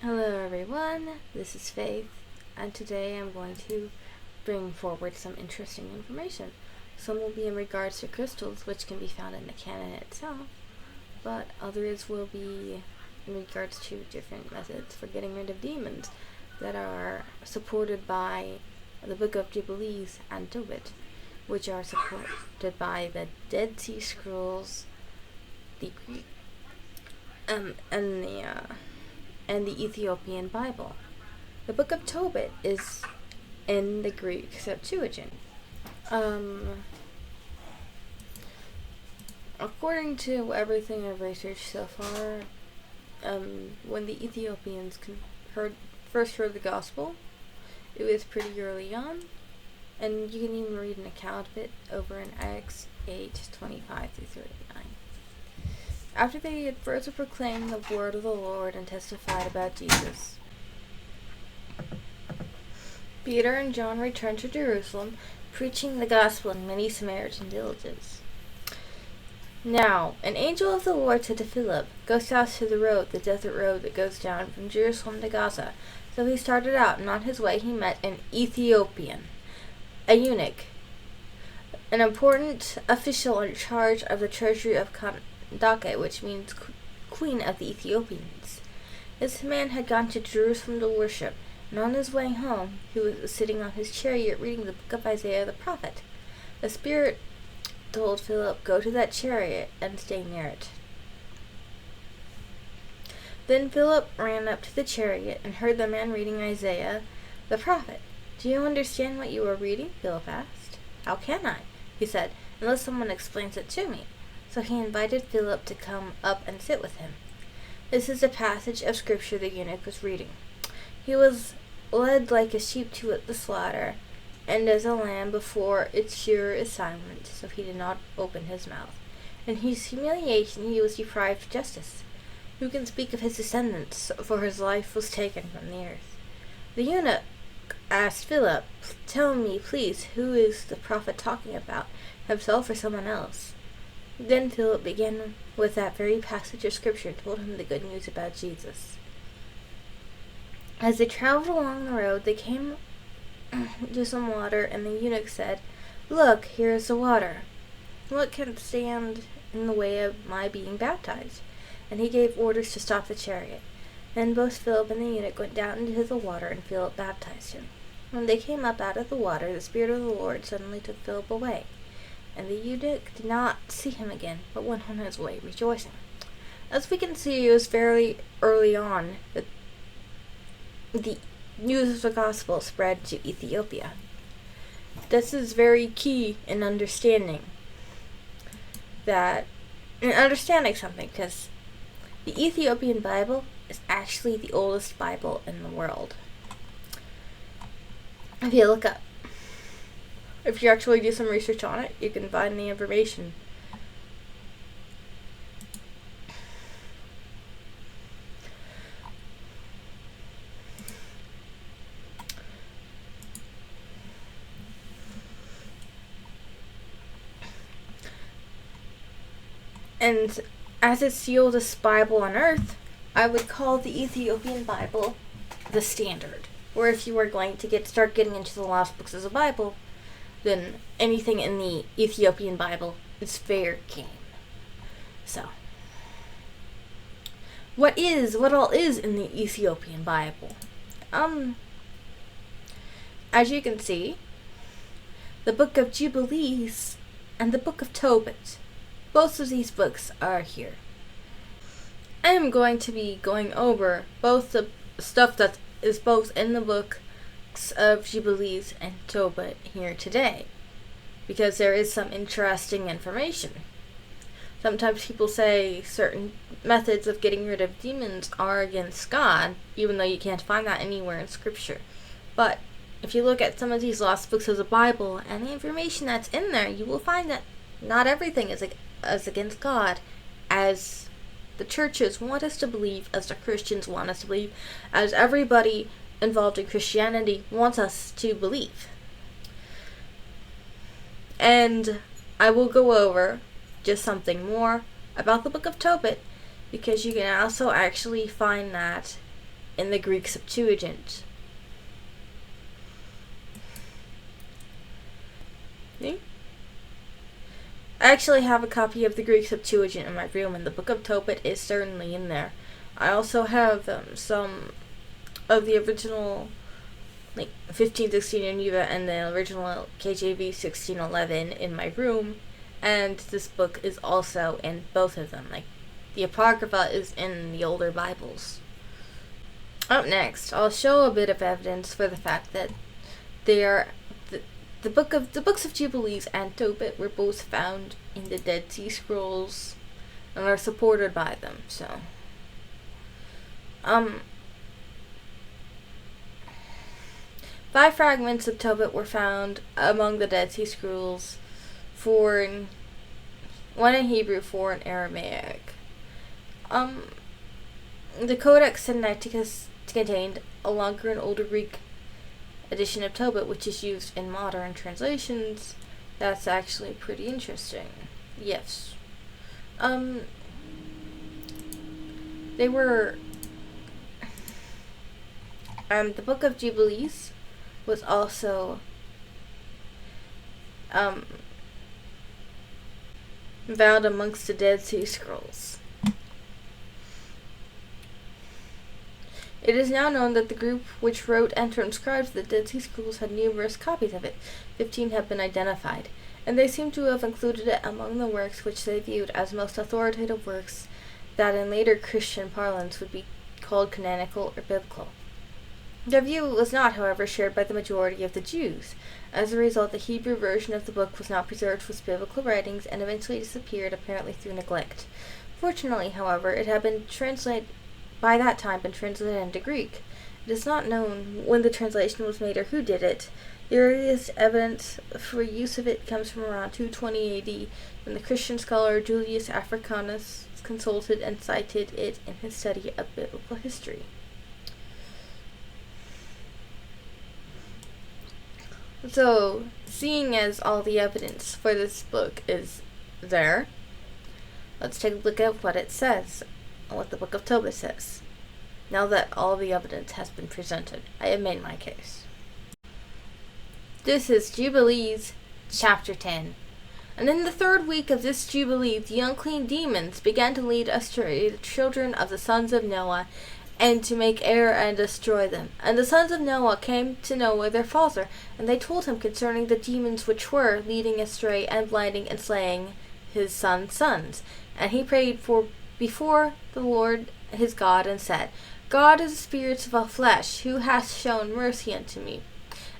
Hello everyone, this is Faith, and today I'm going to bring forward some interesting information. Some will be in regards to crystals, which can be found in the canon itself, but others will be in regards to different methods for getting rid of demons that are supported by the Book of Jubilees and Tobit, which are supported by the Dead Sea Scrolls, the Greek, and the Ethiopian Bible. The Book of Tobit is in the Greek Septuagint. According to everything I've researched so far, when the Ethiopians first heard the gospel, it was pretty early on, and you can even read an account of it over in Acts 8:25 through 39. After they had further proclaimed the word of the Lord and testified about Jesus, Peter and John returned to Jerusalem, preaching the gospel in many Samaritan villages. Now, an angel of the Lord said to Philip, "Go south to the desert road that goes down from Jerusalem to Gaza." So he started out, and on his way he met an Ethiopian, a eunuch, an important official in charge of the treasury of Kandake, which means Queen of the Ethiopians. This man had gone to Jerusalem to worship, and on his way home he was sitting on his chariot reading the book of Isaiah the prophet. The Spirit told Philip, "Go to that chariot and stay near it." Then Philip ran up to the chariot and heard the man reading Isaiah the prophet. "Do you understand what you are reading?" Philip asked. "How can I?" he said, "unless someone explains it to me." So he invited Philip to come up and sit with him. This is a passage of scripture the eunuch was reading. "He was led like a sheep to the slaughter, and as a lamb before its shearer is silent, so he did not open his mouth. In his humiliation he was deprived of justice. Who can speak of his descendants, for his life was taken from the earth?" The eunuch asked Philip, "Tell me, please, who is the prophet talking about, himself or someone else?" Then Philip began with that very passage of scripture and told him the good news about Jesus. As they traveled along the road, they came to some water, and the eunuch said, "Look, here is the water. What can stand in the way of my being baptized?" And he gave orders to stop the chariot. Then both Philip and the eunuch went down into the water, and Philip baptized him. When they came up out of the water, the Spirit of the Lord suddenly took Philip away, and the eunuch did not see him again, but went on his way rejoicing. As we can see, it was fairly early on that the news of the gospel spread to Ethiopia. This is very key in understanding something, because the Ethiopian Bible is actually the oldest Bible in the world. If you actually do some research on it, you can find the information. And as it's the oldest Bible on earth, I would call the Ethiopian Bible the standard. Or if you were going to start getting into the lost books of the Bible, then anything in the Ethiopian Bible is fair game. So, what all is in the Ethiopian Bible? As you can see, the Book of Jubilees and the Book of Tobit, both of these books are here. I am going to be going over both the stuff that is both in the books of Jubilees and Tobit here today, because there is some interesting information. Sometimes people say certain methods of getting rid of demons are against God, even though you can't find that anywhere in Scripture. But if you look at some of these lost books of the Bible and the information that's in there, you will find that not everything is against God, as the churches want us to believe, as the Christians want us to believe, as everybody involved in Christianity wants us to believe. And I will go over just something more about the Book of Tobit, because you can also actually find that in the Greek Septuagint. See? I actually have a copy of the Greek Septuagint in my room, and the Book of Tobit is certainly in there. I also have some of the original 1516 Geneva and the original KJV 1611 in my room, and this book is also in both of them. The Apocrypha is in the older Bibles. Up next, I'll show a bit of evidence for the fact that they are the books of Jubilees and Tobit were both found in the Dead Sea Scrolls and are supported by them. So, 5 fragments of Tobit were found among the Dead Sea Scrolls, 1 in Hebrew, 4 in Aramaic. The Codex Sinaiticus contained a longer and older Greek edition of Tobit, which is used in modern translations. That's actually pretty interesting. Yes. They were... the Book of Jubilees was also found amongst the Dead Sea Scrolls. It is now known that the group which wrote and transcribed the Dead Sea Scrolls had numerous copies of it. 15 have been identified, and they seem to have included it among the works which they viewed as most authoritative works that in later Christian parlance would be called canonical or biblical. Their view was not, however, shared by the majority of the Jews. As a result, the Hebrew version of the book was not preserved with biblical writings and eventually disappeared, apparently through neglect. Fortunately, however, it had been translated into Greek. It is not known when the translation was made or who did it. The earliest evidence for use of it comes from around 220 AD, when the Christian scholar Julius Africanus consulted and cited it in his study of biblical history. So, seeing as all the evidence for this book is there, let's take a look at what it says, what the Book of Tobit says. Now that all the evidence has been presented, I have made my case. This is Jubilees Chapter 10. And in the 3rd week of this Jubilee, the unclean demons began to lead astray the children of the sons of Noah, and to make error and destroy them. And the sons of Noah came to Noah their father, and they told him concerning the demons which were leading astray and blinding and slaying his sons. And he prayed before the Lord his God, and said, God is the spirit of all flesh, who hath shown mercy unto me,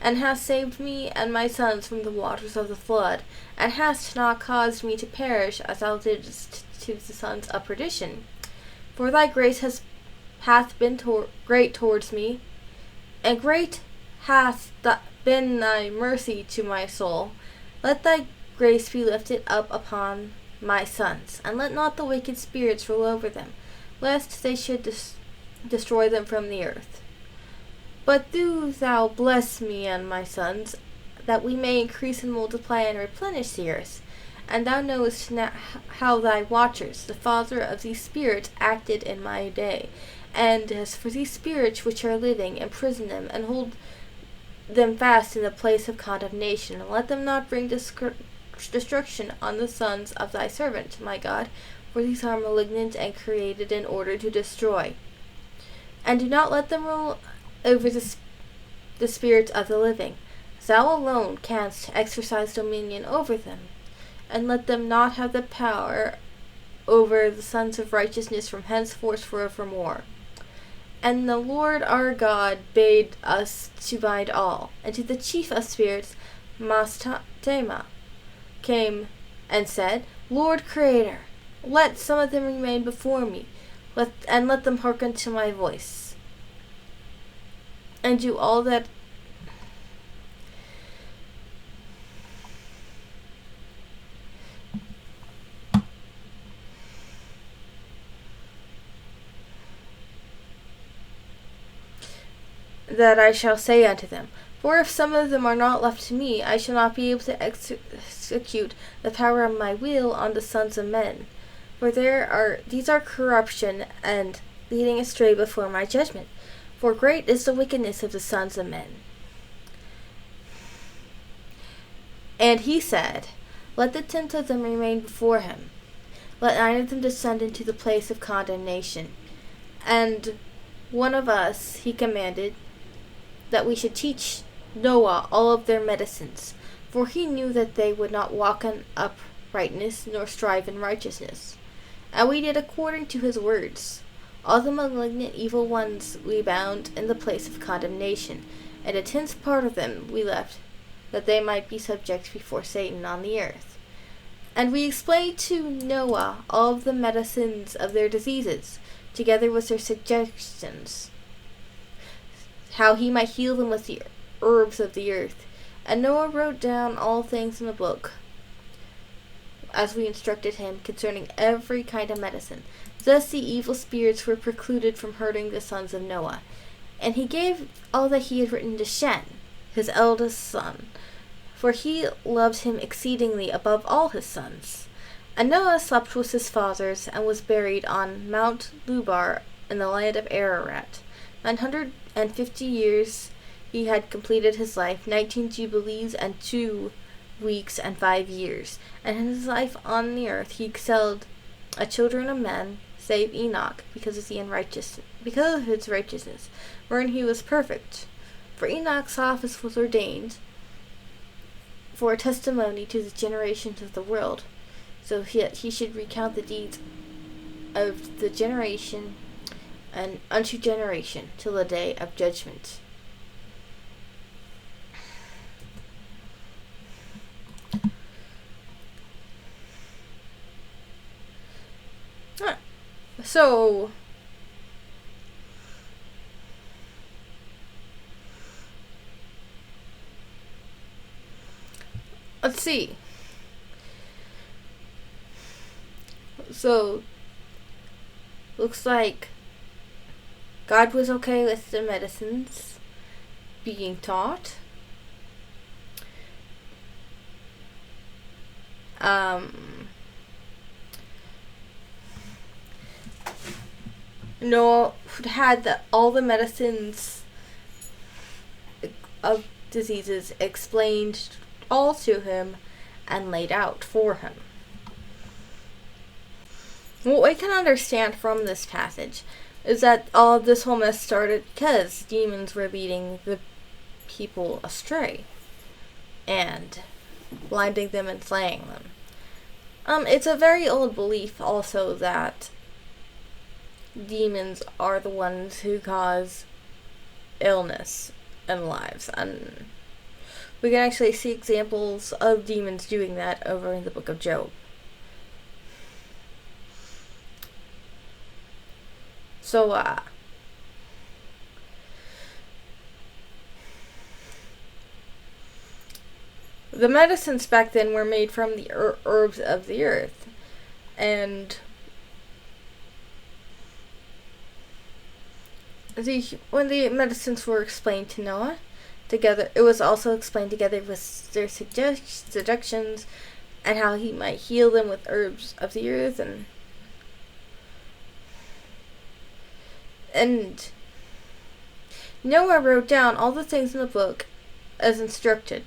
and hath saved me and my sons from the waters of the flood, and hast not caused me to perish as thou didst to the sons of perdition. For thy grace hath been great towards me, and great hath been thy mercy to my soul. Let thy grace be lifted up upon my sons, and let not the wicked spirits rule over them, lest they should destroy them from the earth. But do thou bless me and my sons, that we may increase and multiply and replenish the earth. And thou knowest how thy watchers, the father of these spirits, acted in my day. And as for these spirits which are living, imprison them, and hold them fast in the place of condemnation, and let them not bring destruction on the sons of thy servant, my God, for these are malignant and created in order to destroy. And do not let them rule over the spirits of the living. Thou alone canst exercise dominion over them, and let them not have the power over the sons of righteousness from henceforth forevermore. And the Lord our God bade us to bind all, and to the chief of spirits, Mastema, came and said, Lord Creator, let some of them remain before me, and let them hearken to my voice, and do all that I shall say unto them. For if some of them are not left to me, I shall not be able to execute the power of my will on the sons of men. For these are corruption and leading astray before my judgment. For great is the wickedness of the sons of men. And he said, let the 10th of them remain before him. Let 9 of them descend into the place of condemnation. And one of us he commanded that we should teach Noah all of their medicines, for he knew that they would not walk in uprightness nor strive in righteousness. And we did according to his words. All the malignant evil ones we bound in the place of condemnation, and a 10th part of them we left, that they might be subject before Satan on the earth. And we explained to Noah all of the medicines of their diseases, together with their suggestions, how he might heal them with the herbs of the earth. And Noah wrote down all things in the book, as we instructed him, concerning every kind of medicine. Thus the evil spirits were precluded from hurting the sons of Noah. And he gave all that he had written to Shem, his eldest son, for he loved him exceedingly above all his sons. And Noah slept with his fathers, and was buried on Mount Lubar in the land of Ararat. 950 years he had completed his life, 19 jubilees and 2 weeks and 5 years. And in his life on the earth he excelled the children of men, save Enoch, because of his righteousness, wherein he was perfect. For Enoch's office was ordained for a testimony to the generations of the world, so he should recount the deeds of the generation and unto generation till the day of judgment. So, let's see. So, looks like God was okay with the medicines being taught. Noah had all the medicines of diseases explained all to him and laid out for him. What we can understand from this passage is that all of this whole mess started because demons were leading the people astray and blinding them and slaying them. It's a very old belief also that demons are the ones who cause illness in lives, and we can actually see examples of demons doing that over in the book of Job. So, the medicines back then were made from the herbs of the earth, and when the medicines were explained to Noah together, it was also explained together with their suggestions and how he might heal them with herbs of the earth, and Noah wrote down all the things in the book as instructed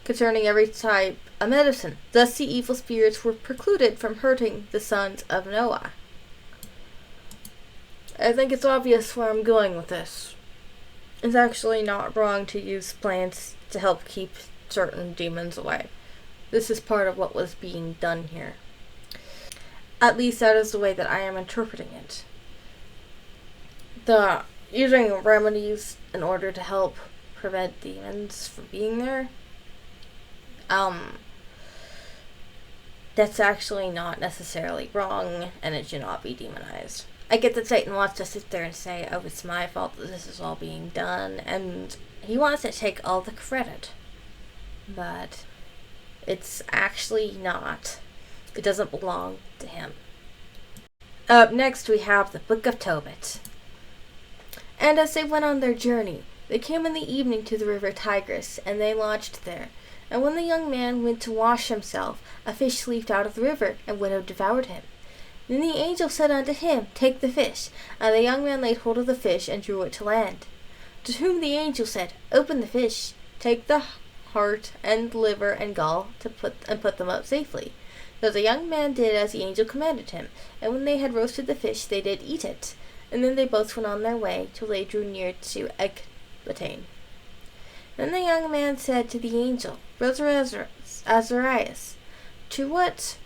concerning every type of medicine. Thus the evil spirits were precluded from hurting the sons of Noah. I think it's obvious where I'm going with this. It's actually not wrong to use plants to help keep certain demons away. This is part of what was being done here. At least that is the way that I am interpreting it. The using remedies in order to help prevent demons from being there, that's actually not necessarily wrong, and it should not be demonized. I get that Satan wants to sit there and say, oh, it's my fault that this is all being done, and he wants to take all the credit. But it's actually not. It doesn't belong to him. Up next we have the Book of Tobit. And as they went on their journey, they came in the evening to the river Tigris, and they lodged there. And when the young man went to wash himself, a fish leaped out of the river and would have devoured him. Then the angel said unto him, Take the fish. And the young man laid hold of the fish, and drew it to land. To whom the angel said, Open the fish, take the heart and liver and gall, and put them up safely. So the young man did as the angel commanded him, and when they had roasted the fish, they did eat it. And then they both went on their way, till they drew near to Ecbatane. Then the young man said to the angel, Brother Azarias, to what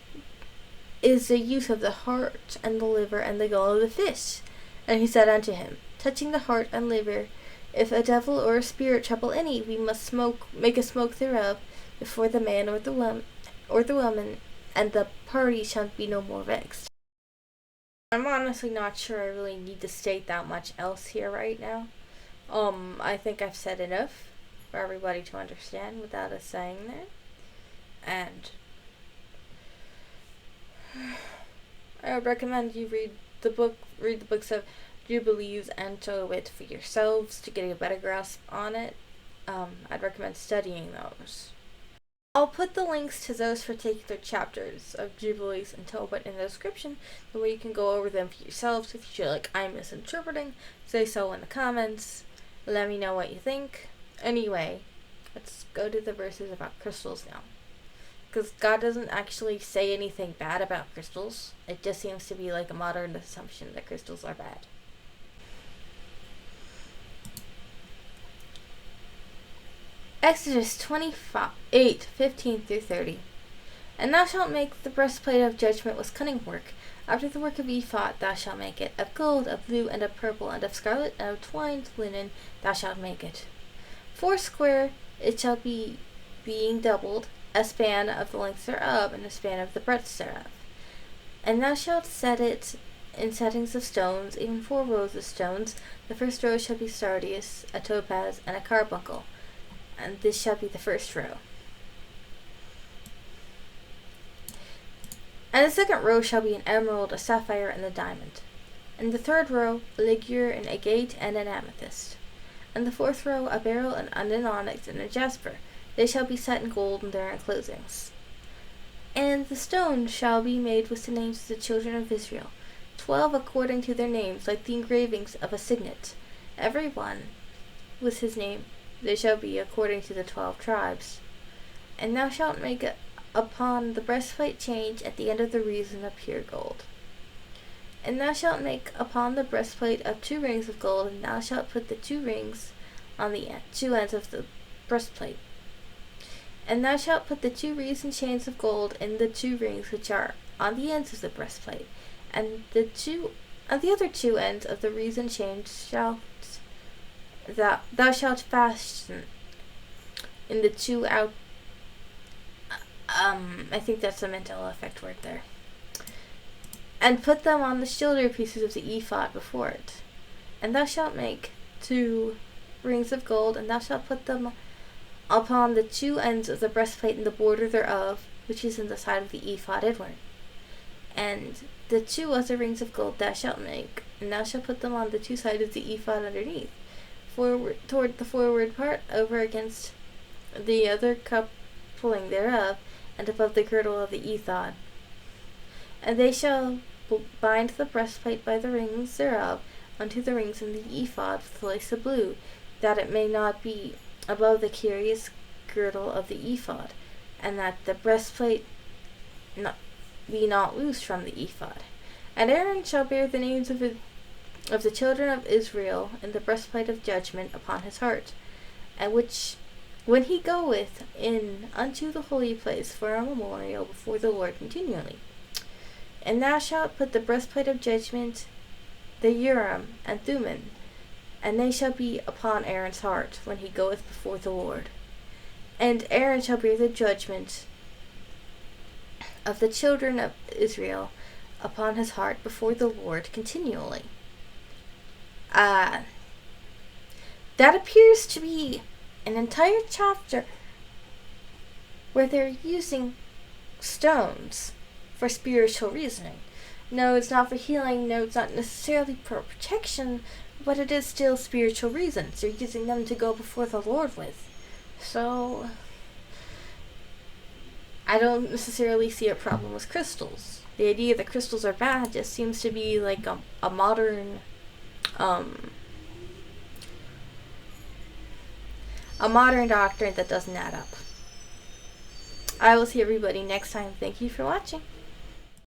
is the use of the heart and the liver and the gall of the fish? And he said unto him, Touching the heart and liver, if a devil or a spirit trouble any, we must make a smoke thereof before the man or the woman, and the party shall be no more vexed. I'm honestly not sure I really need to state that much else here right now. I think I've said enough for everybody to understand without us saying that. And I would recommend you read the books of Jubilees and Tobit for yourselves to get a better grasp on it. I'd recommend studying those. I'll put the links to those particular chapters of Jubilees and Tobit in the description, so you can go over them for yourselves. If you feel like I'm misinterpreting, say so in the comments. Let me know what you think. Anyway, let's go to the verses about crystals now. Because God doesn't actually say anything bad about crystals. It just seems to be like a modern assumption that crystals are bad. Exodus 28:15-30. And thou shalt make the breastplate of judgment with cunning work. After the work of ephod thou shalt make it. Of gold, of blue, and of purple, and of scarlet, and of twined linen thou shalt make it. 4 it shall be, being doubled, a span of the length thereof, and a span of the breadth thereof. And thou shalt set it in settings of stones, even 4 rows of stones. The first row shall be sardius, a topaz, and a carbuncle. And this shall be the first row. And the second row shall be an emerald, a sapphire, and a diamond. And the third row, a ligure, an agate, and an amethyst. And the fourth row, a beryl, and an onyx, and a jasper. They shall be set in gold in their enclosings. And the stone shall be made with the names of the children of Israel, 12 according to their names, like the engravings of a signet, every one with his name. They shall be according to the 12 tribes. And thou shalt make upon the breastplate change at the end of the reason of pure gold. And thou shalt make upon the breastplate of 2 rings of gold, and thou shalt put the 2 rings on the 2 ends of the breastplate. And thou shalt put the 2 reason chains of gold in the 2 rings which are on the ends of the breastplate, and the other 2 ends of the reason chains thou shalt fasten in the 2 out. I think that's a Mandela effect word there. And put them on the shoulder pieces of the ephod before it. And thou shalt make 2 rings of gold, and thou shalt put them upon the 2 ends of the breastplate in the border thereof, which is in the side of the ephod inward. And the 2 other rings of gold thou shalt make, and thou shalt put them on the 2 sides of the ephod underneath, toward the forward part, over against the other coupling thereof, and above the girdle of the ephod. And they shall bind the breastplate by the rings thereof unto the rings in the ephod with lace of blue, that it may not be above the curious girdle of the ephod, and that the breastplate be not loosed from the ephod. And Aaron shall bear the names of the children of Israel in the breastplate of judgment upon his heart, and which when he goeth in unto the holy place for a memorial before the Lord continually. And thou shalt put the breastplate of judgment, the Urim and Thummim, and they shall be upon Aaron's heart when he goeth before the Lord. And Aaron shall bear the judgment of the children of Israel upon his heart before the Lord continually. That appears to be an entire chapter where they're using stones for spiritual reasoning. No, it's not for healing. No, it's not necessarily for protection, but it is still spiritual reasons. They're using them to go before the Lord with. So, I don't necessarily see a problem with crystals. The idea that crystals are bad just seems to be like a modern doctrine that doesn't add up. I will see everybody next time. Thank you for watching.